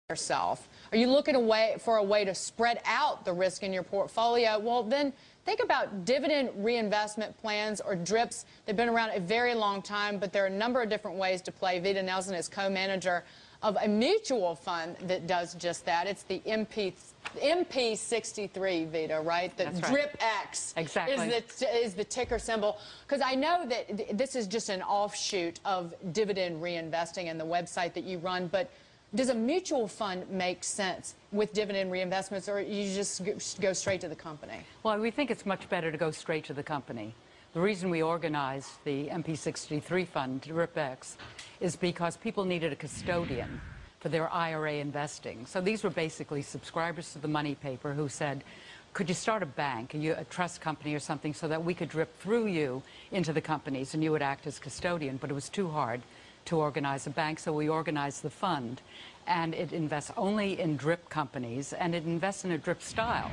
yourself? Are you looking for a way to spread out the risk in your portfolio? Well, then think about dividend reinvestment plans or DRIPs. They've been around a very long time, but there are a number of different ways to play. Vita Nelson is co-manager of a mutual fund that does just that. It's the MP63, Vita, right? The That's right. DRIP X exactly. is the ticker symbol. Because I know that this is just an offshoot of dividend reinvesting and the website that you run, but does a mutual fund make sense with dividend reinvestments, or you just go straight to the company? Well, we think it's much better to go straight to the company. The reason we organized the MP63 fund, DRIP-X, is because people needed a custodian for their IRA investing. So these were basically subscribers to the money paper who said, could you start a bank, a trust company or something, so that we could drip through you into the companies and you would act as custodian? But it was too hard to organize a bank, so we organized the fund. And it invests only in DRIP companies, and it invests in a DRIP style,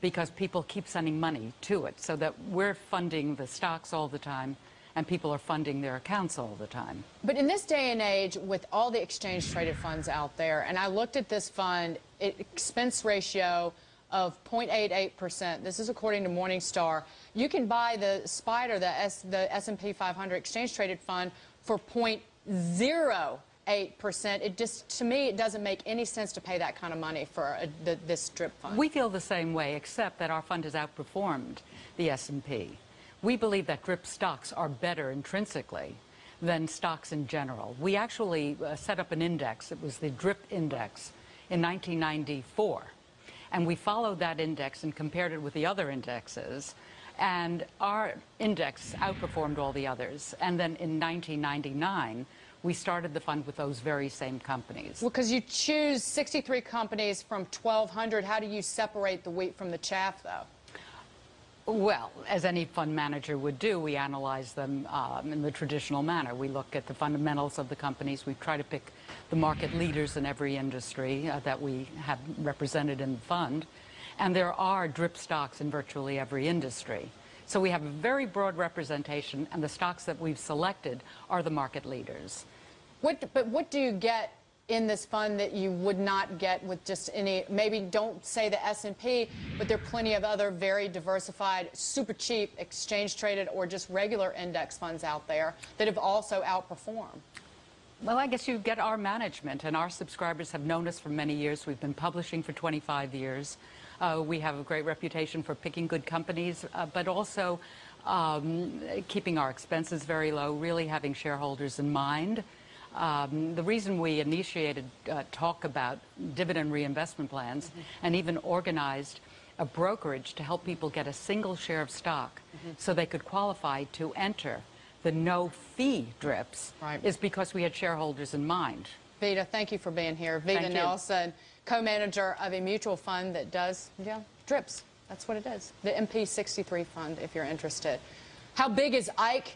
because people keep sending money to it, so that we're funding the stocks all the time, and people are funding their accounts all the time. But in this day and age, with all the exchange-traded funds out there, and I looked at this fund, expense ratio of 0.88%. This is according to Morningstar. You can buy the SPDR, the S&P 500 exchange-traded fund, for 0.08%. It just, to me, it doesn't make any sense to pay that kind of money for this DRIP fund. We feel the same way, except that our fund has outperformed the S&P. We believe that DRIP stocks are better intrinsically than stocks in general. We actually set up an index. It was the DRIP index in 1994. And we followed that index and compared it with the other indexes. And our index outperformed all the others. And then in 1999, we started the fund with those very same companies. Well, because you choose 63 companies from 1,200. How do you separate the wheat from the chaff, though? Well, as any fund manager would do, we analyze them in the traditional manner. We look at the fundamentals of the companies. We try to pick the market leaders in every industry that we have represented in the fund. And there are DRIP stocks in virtually every industry. So we have a very broad representation, and the stocks that we've selected are the market leaders. But what do you get in this fund that you would not get with just any, maybe don't say the S&P, but there are plenty of other very diversified, super cheap, exchange-traded or just regular index funds out there that have also outperformed? Well, I guess you get our management, and our subscribers have known us for many years. We've been publishing for 25 years. We have a great reputation for picking good companies, but also keeping our expenses very low, really having shareholders in mind. The reason we initiated talk about dividend reinvestment plans and even organized a brokerage to help people get a single share of stock so they could qualify to enter the no-fee DRIPs is because we had shareholders in mind. Vita, thank you for being here. Vita Nelson, co-manager of a mutual fund that does, DRIPs. That's what it is. The MP63 fund, if you're interested. How big is Ike?